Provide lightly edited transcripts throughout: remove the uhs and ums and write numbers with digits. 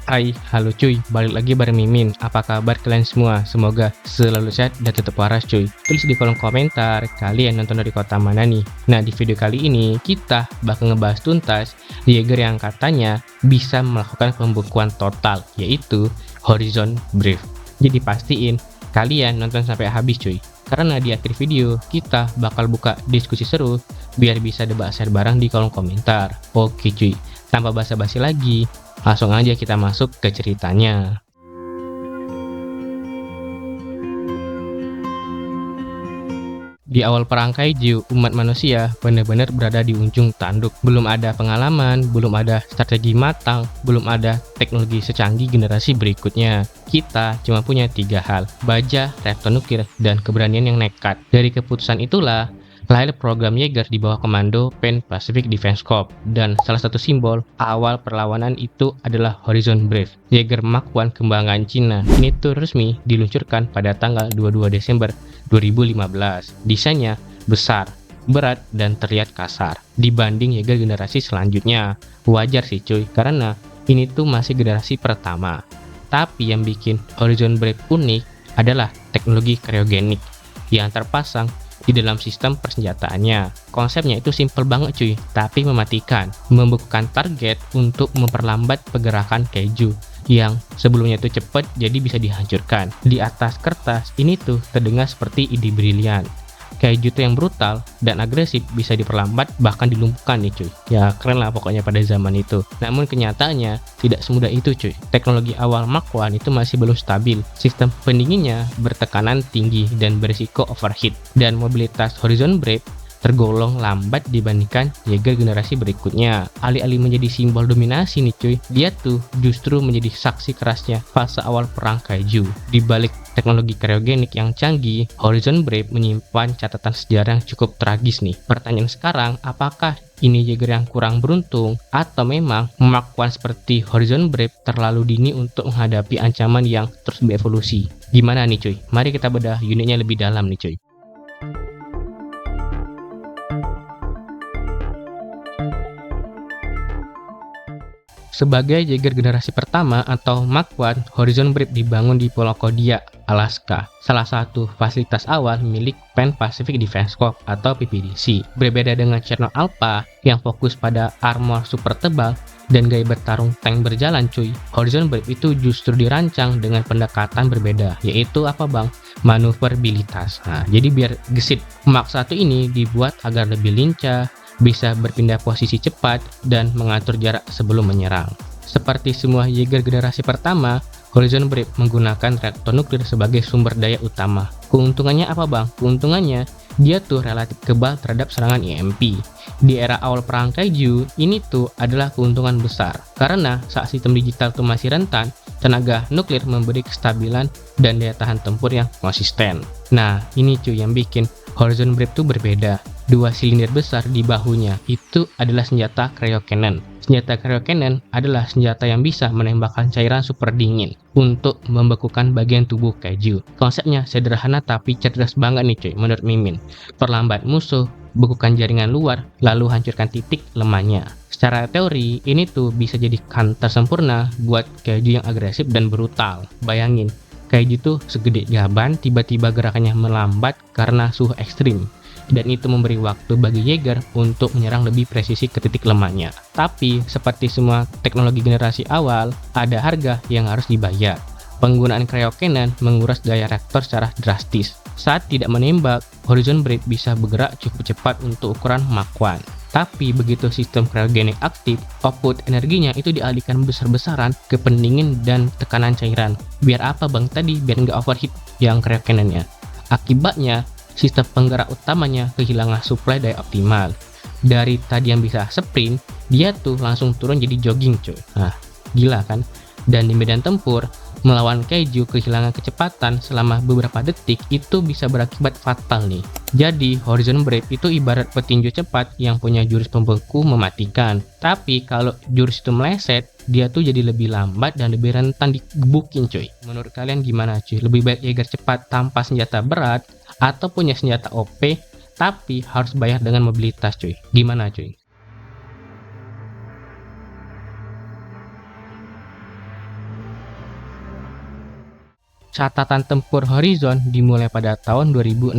Hai, halo cuy, balik lagi bareng Mimin. Apa kabar kalian semua? Semoga selalu sehat dan tetap waras cuy. Tulis di kolom komentar, kalian nonton dari kota mana nih? Nah, di video kali ini kita bakal ngebahas tuntas Jaeger yang katanya bisa melakukan pembekuan total, yaitu Horizon Brief. Jadi pastiin kalian nonton sampai habis cuy. Karena di akhir video kita bakal buka diskusi seru biar bisa debat share bareng di kolom komentar. Oke cuy, tanpa basa-basi lagi, langsung aja kita masuk ke ceritanya. Di awal perang kaiju, umat manusia benar-benar berada di ujung tanduk. Belum ada pengalaman, belum ada strategi matang, belum ada teknologi secanggih generasi berikutnya. Kita cuma punya 3 hal, baja, reaktor nuklir, dan keberanian yang nekat. Dari keputusan itulah lahir program Jaeger di bawah komando Pan Pacific Defense Corps, dan salah satu simbol awal perlawanan itu adalah Horizon Brave, Jaeger Mark I kembangan Cina. Ini tuh resmi diluncurkan pada tanggal 22 Desember 2015. Desainnya besar, berat, dan terlihat kasar dibanding Jaeger generasi selanjutnya. Wajar sih cuy, karena ini tuh masih generasi pertama. Tapi yang bikin Horizon Brave unik adalah teknologi kriogenik yang terpasang di dalam sistem persenjataannya. Konsepnya itu simple banget cuy, tapi mematikan. Membekukan target untuk memperlambat pergerakan kaiju yang sebelumnya itu cepat jadi bisa dihancurkan. Di atas kertas ini tuh terdengar seperti ide brilian. Kaiju tuh yang brutal dan agresif bisa diperlambat bahkan dilumpuhkan nih cuy. Ya keren lah pokoknya pada zaman itu. Namun kenyataannya tidak semudah itu cuy. Teknologi awal Mark I itu masih belum stabil. Sistem pendinginnya bertekanan tinggi dan berisiko overheat. Dan mobilitas Horizon Brave tergolong lambat dibandingkan Jaeger generasi berikutnya. Alih-alih menjadi simbol dominasi nih cuy, dia tuh justru menjadi saksi kerasnya fase awal perang kaiju. Di balik teknologi kriogenik yang canggih, Horizon Brave menyimpan catatan sejarah yang cukup tragis nih. Pertanyaan sekarang, apakah ini Jaeger yang kurang beruntung atau memang Mark I seperti Horizon Brave terlalu dini untuk menghadapi ancaman yang terus berevolusi? Gimana nih cuy? Mari kita bedah unitnya lebih dalam nih cuy. Sebagai Jaeger generasi pertama atau Mark I, Horizon Brave dibangun di Pulau Kodiak, Alaska, salah satu fasilitas awal milik Pan Pacific Defense Corps atau PPDC. Berbeda dengan Cherno Alpha yang fokus pada armor super tebal dan gaya bertarung tank berjalan cuy, Horizon Brave itu justru dirancang dengan pendekatan berbeda, yaitu apa bang? Manuverabilitas. Nah, jadi biar gesit, Mark I ini dibuat agar lebih lincah, bisa berpindah posisi cepat, dan mengatur jarak sebelum menyerang. Seperti semua Jaeger generasi pertama, Horizon Brave menggunakan reaktor nuklir sebagai sumber daya utama. Keuntungannya apa bang? Keuntungannya, dia tuh relatif kebal terhadap serangan EMP. Di era awal perang kaiju, ini tuh adalah keuntungan besar. Karena saat sistem digital tuh masih rentan, tenaga nuklir memberi kestabilan dan daya tahan tempur yang konsisten. Nah, ini cuy yang bikin Horizon Brave tuh berbeda. 2 silinder besar di bahunya itu adalah senjata cryocannon. Senjata cryocannon adalah senjata yang bisa menembakkan cairan super dingin untuk membekukan bagian tubuh kaiju. Konsepnya sederhana tapi cerdas banget nih cuy menurut Mimin. Perlambat musuh, bekukan jaringan luar, lalu hancurkan titik lemahnya. Secara teori, ini tuh bisa jadi counter sempurna buat kaiju yang agresif dan brutal. Bayangin, kaiju tuh segede gaban, tiba-tiba gerakannya melambat karena suhu ekstrim. Dan itu memberi waktu bagi Jaeger untuk menyerang lebih presisi ke titik lemahnya. Tapi, seperti semua teknologi generasi awal, ada harga yang harus dibayar. Penggunaan cryocannon menguras daya reaktor secara drastis. Saat tidak menembak, Horizon Brave bisa bergerak cukup cepat untuk ukuran Mark I. Tapi begitu sistem cryogenik aktif, output energinya itu dialihkan besar-besaran ke pendingin dan tekanan cairan. Biar apa bang tadi? Biar nggak overheat yang cryocannonnya. Akibatnya, sistem penggerak utamanya kehilangan suplai daya optimal. Dari tadi yang bisa sprint, dia tuh langsung turun jadi jogging cuy. Nah, gila kan? Dan di medan tempur, melawan kaiju kehilangan kecepatan selama beberapa detik itu bisa berakibat fatal nih. Jadi, Horizon Brave itu ibarat petinju cepat yang punya jurus pembeku mematikan. Tapi kalau jurus itu meleset, dia tuh jadi lebih lambat dan lebih rentan digebukin cuy. Menurut kalian gimana cuy? Lebih baik Jaeger cepat tanpa senjata berat atau punya senjata OP tapi harus bayar dengan mobilitas cuy? Gimana cuy? catatan tempur Horizon dimulai pada tahun 2016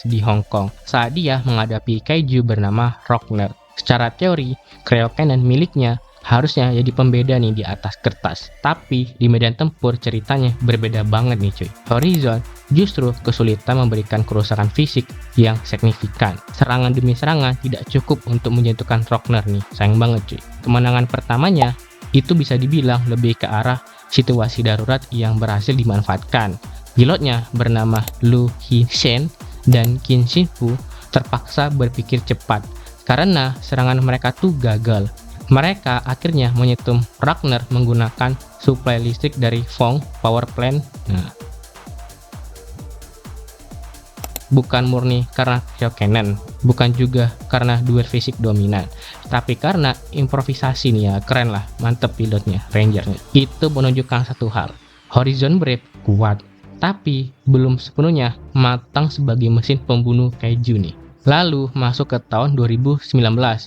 di Hong Kong saat dia menghadapi kaiju bernama Rockner. Secara teori, Cryo Cannon miliknya harusnya jadi pembeda nih di atas kertas. Tapi di medan tempur ceritanya berbeda banget nih cuy. Horizon justru kesulitan memberikan kerusakan fisik yang signifikan. Serangan demi serangan tidak cukup untuk menjatuhkan Rockner nih. Sayang banget cuy. Kemenangan pertamanya itu bisa dibilang lebih ke arah situasi darurat yang berhasil dimanfaatkan. Pilotnya bernama Lu Hien dan Qin Shifu terpaksa berpikir cepat karena serangan mereka tuh gagal. Mereka akhirnya menyetum Rockner menggunakan suplai listrik dari Fong Power Plant. Bukan murni karena Cryo Cannon, bukan juga karena duel fisik dominan, tapi karena improvisasi nih ya, keren lah, mantep pilotnya, rangernya. Itu menunjukkan satu hal, Horizon Brave kuat, tapi belum sepenuhnya matang sebagai mesin pembunuh kaiju nih. Lalu masuk ke tahun 2019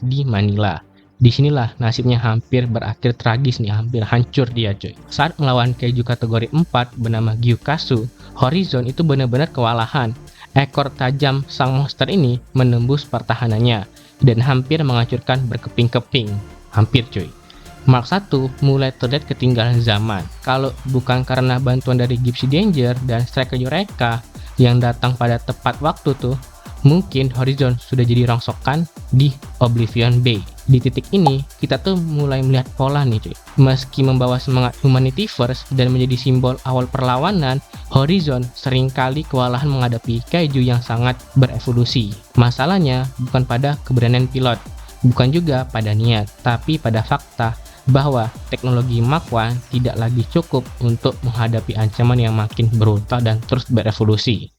di Manila. Disinilah nasibnya hampir berakhir tragis nih, hampir hancur dia cuy. Saat melawan kaiju kategori 4 bernama Gyukasu, Horizon itu benar-benar kewalahan. Ekor tajam sang monster ini menembus pertahanannya dan hampir menghancurkan berkeping-keping. Hampir cuy. Mark 1 mulai terlihat ketinggalan zaman. Kalau bukan karena bantuan dari Gypsy Danger dan Striker Eureka yang datang pada tepat waktu tuh, mungkin Horizon sudah jadi rongsokan di Oblivion Bay. Di titik ini, kita tuh mulai melihat pola nih cuy. Meski membawa semangat Humanity First dan menjadi simbol awal perlawanan, Horizon seringkali kewalahan menghadapi kaiju yang sangat berevolusi. Masalahnya bukan pada keberanian pilot, bukan juga pada niat, tapi pada fakta bahwa teknologi Mark 1 tidak lagi cukup untuk menghadapi ancaman yang makin brutal dan terus berevolusi.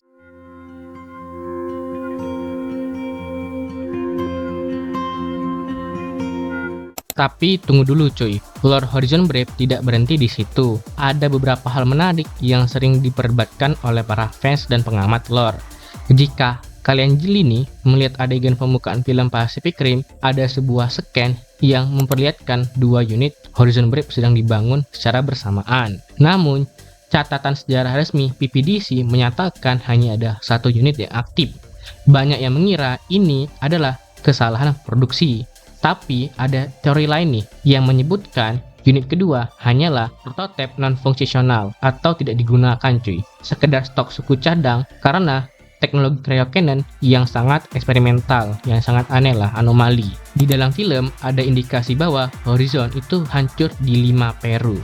Tapi tunggu dulu cuy, lore Horizon Brave tidak berhenti di situ. Ada beberapa hal menarik yang sering diperdebatkan oleh para fans dan pengamat lore. Jika kalian jeli nih melihat adegan pembukaan film Pacific Rim, ada sebuah scan yang memperlihatkan dua unit Horizon Brave sedang dibangun secara bersamaan. Namun, catatan sejarah resmi PPDC menyatakan hanya ada satu unit yang aktif. Banyak yang mengira ini adalah kesalahan produksi. Tapi ada teori lain nih yang menyebutkan unit kedua hanyalah prototipe non-fungsional atau tidak digunakan cuy. Sekedar stok suku cadang karena teknologi Cryo Cannon yang sangat eksperimental, yang sangat aneh lah, anomali. Di dalam film ada indikasi bahwa Horizon itu hancur di Lima Peru.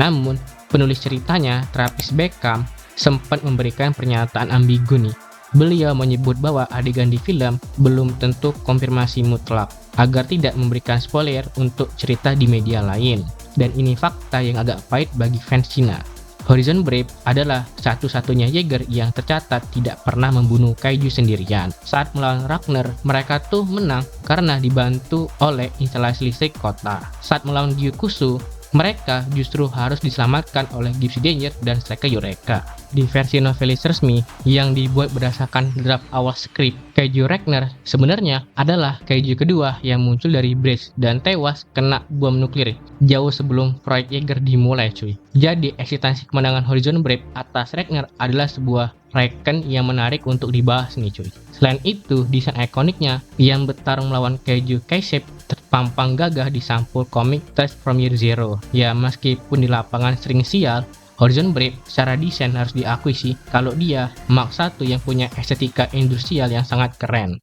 Namun penulis ceritanya, Travis Beckham, sempat memberikan pernyataan ambigu nih. Beliau menyebut bahwa adegan di film belum tentu konfirmasi mutlak agar tidak memberikan spoiler untuk cerita di media lain. Dan ini fakta yang agak pahit bagi fans Cina. Horizon Brave adalah satu-satunya Jaeger yang tercatat tidak pernah membunuh kaiju sendirian. Saat melawan Rockner, mereka tuh menang karena dibantu oleh instalasi listrik kota. Saat melawan Gyukusu, mereka justru harus diselamatkan oleh Gypsy Danger dan Striker Eureka. Di versi novelis resmi yang dibuat berdasarkan draft awal skrip, kaiju Rockner sebenarnya adalah kaiju kedua yang muncul dari Bridge dan tewas kena bom nuklir jauh sebelum proyek Jaeger dimulai cuy. Jadi eksistensi kemenangan Horizon Brave atas Rockner adalah sebuah reken yang menarik untuk dibahas nih cuy. Selain itu, desain ikoniknya yang bertarung melawan kaiju K-Shape terpampang gagah di sampul komik Tales from Year Zero. Ya meskipun di lapangan sering sial, Horizon Brave secara desain harus diakui sih kalau dia Mark 1 yang punya estetika industrial yang sangat keren.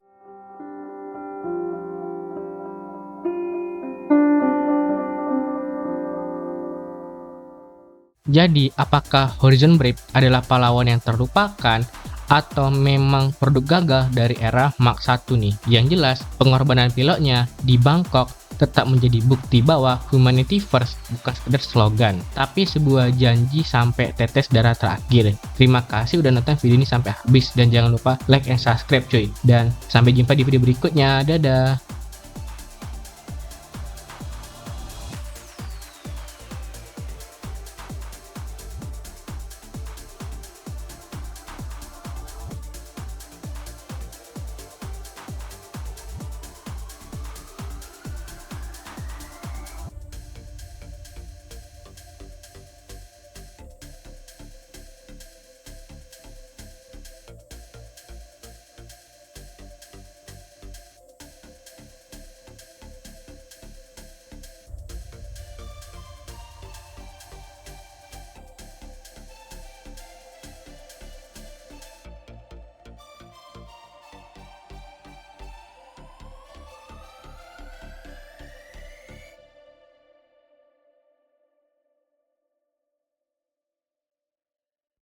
Jadi, apakah Horizon Brave adalah pahlawan yang terlupakan atau memang produk gagal dari era Mark 1 nih? Yang jelas, pengorbanan pilotnya di Bangkok tetap menjadi bukti bahwa Humanity First bukan sekedar slogan, tapi sebuah janji sampai tetes darah terakhir. Terima kasih udah nonton video ini sampai habis dan jangan lupa like and subscribe cuy. Dan sampai jumpa di video berikutnya. Dadah.